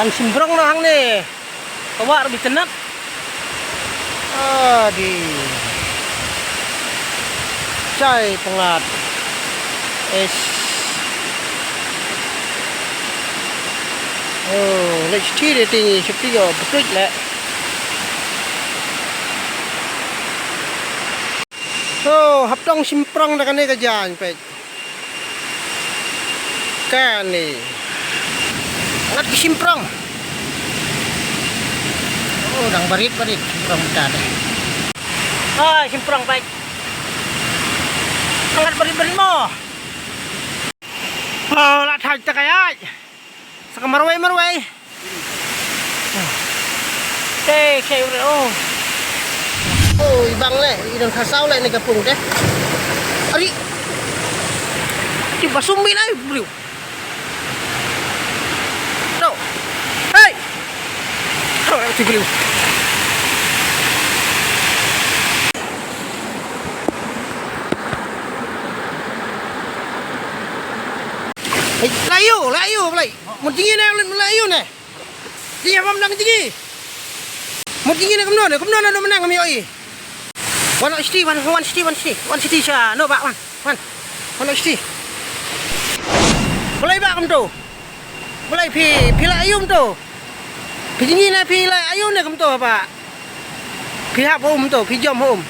Kan simbrong na hang ni. Kawa lebih tenat. Di cai pengat es. Let's see the thing seperti yo betul lah. Haptong simprong na kani kajan pet. Kani. Ngat simprong. Dang barit simprong tadi. Simprong baik. Angkat barit mo. Lah thaj ta kaya. Saka marway. Kay ibang le, idang kasaw le ni kapung deh. Ari. Di basumi na bro. No. Hey. Ti bro. Layu play. Mun tinggi na layu na. Di apa menang tinggi. Mun tinggi na kumno na menang kami oi. One city sha. No pak one city. Mulai pak kam tu. Mulai pi la ayum tu. Pi tinggi na pi la ayum na kam tu pak. Pi hap tu, pi jom hom.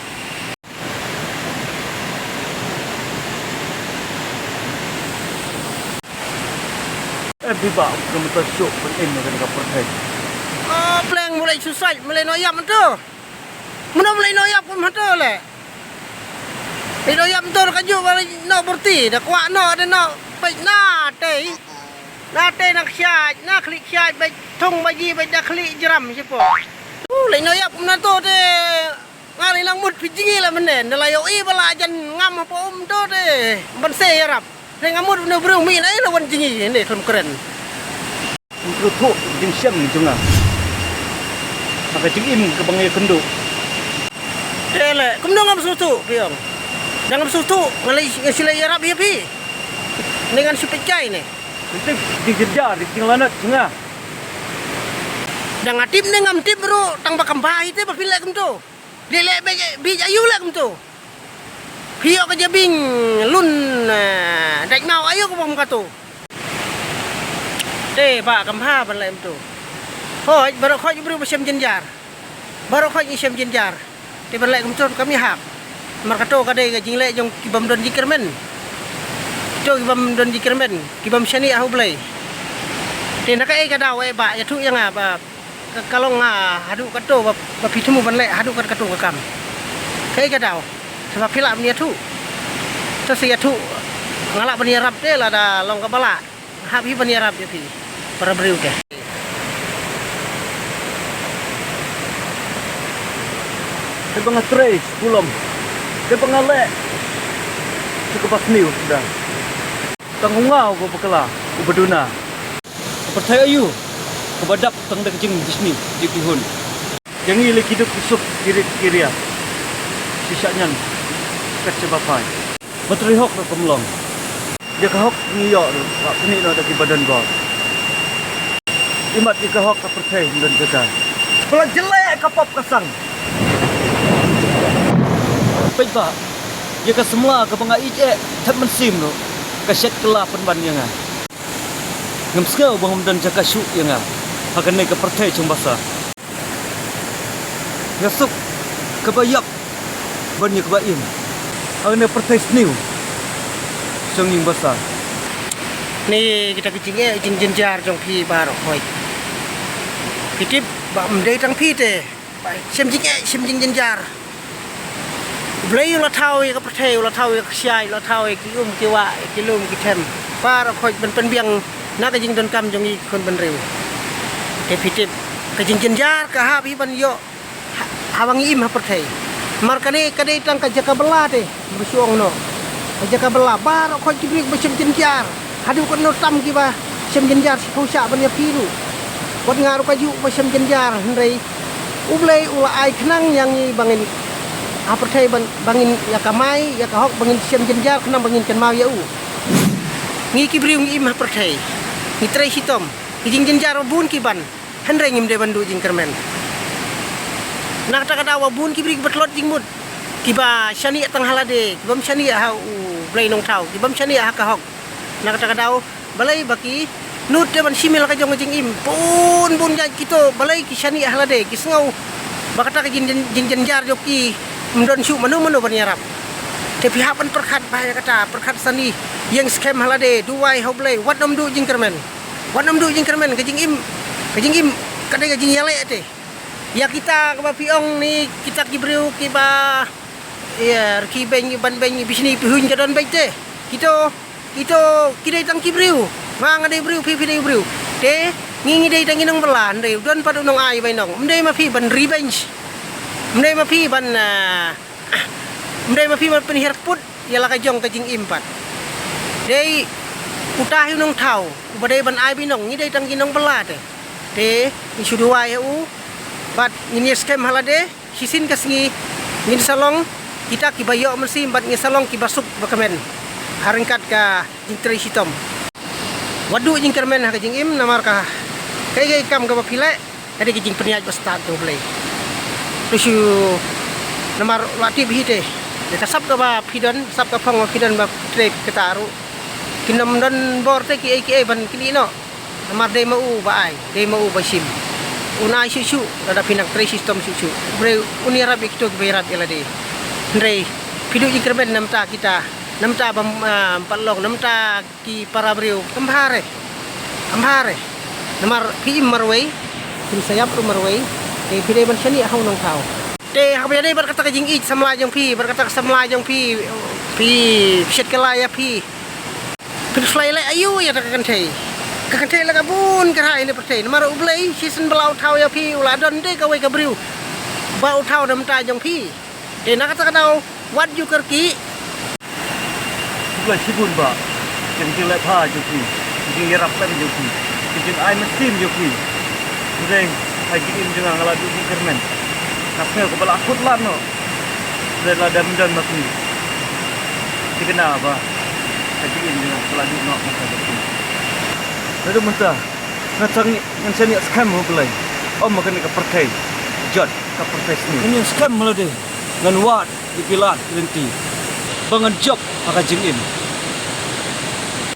Biba kemudian syuk penin dengan perhai. Pleng mulai susah, mulai noyap tu. Mana mulai noyap pun tu le. Noyap tu kaju balik nak berti, dah kuat nak ada nak baik nate nak syaj, nak klik syaj baik thong baji baik dah klik jeram siapa. Mulai noyap pun tu deh. Ngali lang mut pijingi lah menen, dah layo bala jan ngam apa tu deh. Bense yarap. Neng ngamut bener berung mi nai lawan jingi ni keren. Untuk tu jing siam ni junga. Maka jing im ke bangai kendo. Le, kum dong ngam sutu piang. Ngam sutu ngalai ngasile yarap ya pi. Dengan supit kai ni. Itu jing jerja di jing lanat junga. Dang atip ni ngam tip bro tang bakam bahi te ba pilek kum tu. Lele bi ayu lek kum tu. Pio kerja bing lun daik mau ayo ke bom katu. Pak kamha ban lem tu. Hoi baru khoi bru bersem jenjar. Baru khoi isem jenjar. Te ban lem tu kami hak. Mar kato kade ga jingle jong kibam don jikermen. Jo kibam don jikermen, kibam shani ahu blai. Te nak ai kadau ai ba ya tu yang ba kalau hadu kato ba pitemu ban le hadu kato kam. Kai kadau. Sebab pilak punya tu. Terus ya tu ngalak penirap dia lah dah long kepala. Habi penirap dia pi. Para beriu ke. Dia pengatrai pulam. Dia pengalek. Cukup pasniu sudah. Tangungau ko pakala, ko baduna. Percaya ayu. Ko badap tang dak jing Disney di pihun. Jangi le hidup kusuk kiri-kiri. Sisanya kesebapai. Materi hok nak pemlong. Dia kahok ngiyok tu. Wak penik nak daki badan gol. Imat dia kahok kapercay dan kedan. Kalau jelek kapap kasang. Baik pak. Dia ke semua ke pengai ijek tak mensim tu. Kasyat kelah penban yang ah. Ngam sekau bang dan jaga syuk yang ah. Akan naik kapercay cung basa. Ngasuk kebayak banyak kebaim. Ana pertes new. Senging besar. Ni kita kecingnya jing jenjar jong pi barok hoi. Pitip ba mdei tang pi te. Sem jing jenjar. Blai la thau ka pertei la thau ka syai la thau ki kiwa ki lum ki them. Barok hoi ben pen biang nak jing don kam jong i kon ben rew. Te pitip ka jing jenjar ka ha pi ban yo. Hawangi im ha pertei. Markane kadai tang kajaka belah deh bersuang no. Kajaka belah bar kau cibrik bersem jenjar. Hadu kan no tam kiba sem jenjar si pusat banya piru. Kot ngaru kaju bersem jenjar hendai. Ublai ula ai kenang yang bangin. Apertai bangin ya kamai ya kahok bangin sem jenjar kenang bangin kan mau ya u. Ngi kibriu ngi imah pertai. Ni trai hitom. kijing jenjar bun kiban hendreng im de bandu jing kermen nak ta kada bun kibri betlot jing mut kiba shani tang halade kibam shani ha blai nong thau kibam shani ha ka hok nak ta kada balai baki nut de ban simil ka jong jing im bun ja kito balai ki shani halade ki sngau bakata ka jing jenjar joki mdon syu manu ban yarap te pihak pan perkhat bahaya kata perkhat sani yang scam halade duai hoblay wat nom du jing kermen ke jing im kadai ke jing yale te ya kita ke piong ni kita kibriu kiba ya ki beng ban beng bisni pihun jadon baik te kita kidai tang kibriu mang ade briu pi briu te ngingi dei tang inong belan dei don padu nong ai bai nong mdei ma pi ban revenge mdei ma pi ban mdei ma pi ban penihir put yala ka jong ka jing impat dei utah nong thau badai ban ai binong ni dei tang ginong belat te ni suduai u bat ni scam halade hisin kasngi ni salong kita kibayo mersi bat ni salong kibasuk bakamen haringkat ka jingtri sitom wadu jing kermen ha jing im namar ka kai kam ka bapile ade jing peniaj bastat to blai tusu namar lati bihite de sap ka ba pidon sap ka phang pidon ba tre ketaru kinam don bor te ki ban kini no namar de mau ba ai de mau ba sim unai susu ada pinak tre sistem susu bre unira bikto berat elade ndrei pidu jing kermen namta kita namta bam palong namta ki para briu amhare namar pi marwei kin sayap ru marwei te pide ban shani hau nong thau te habya dei berkata ka jing i samla jong pi berkata samla jong pi set kala ya pi fly le ayu ya ta kan thei la ka bun ka hai le perthei namar ublei season belau thau ya pi uladon de ka wei ka briu bau thau namta jong pi te nak kata kadau wat ju kerki bukan sibun ba jing lepa joki jing rapan joki jing ai mesin joki reng ai jing jing ngala du jing kermen nasnya ko bala akut lan no la dam dan makni dikena ba ai jing jing bala du no masa joki lalu mata ngatang ngansani scam ho belai om makan ka perkai jot ka perkai ni ini scam melode ngan wat dipilat lenti bangan job maka jing im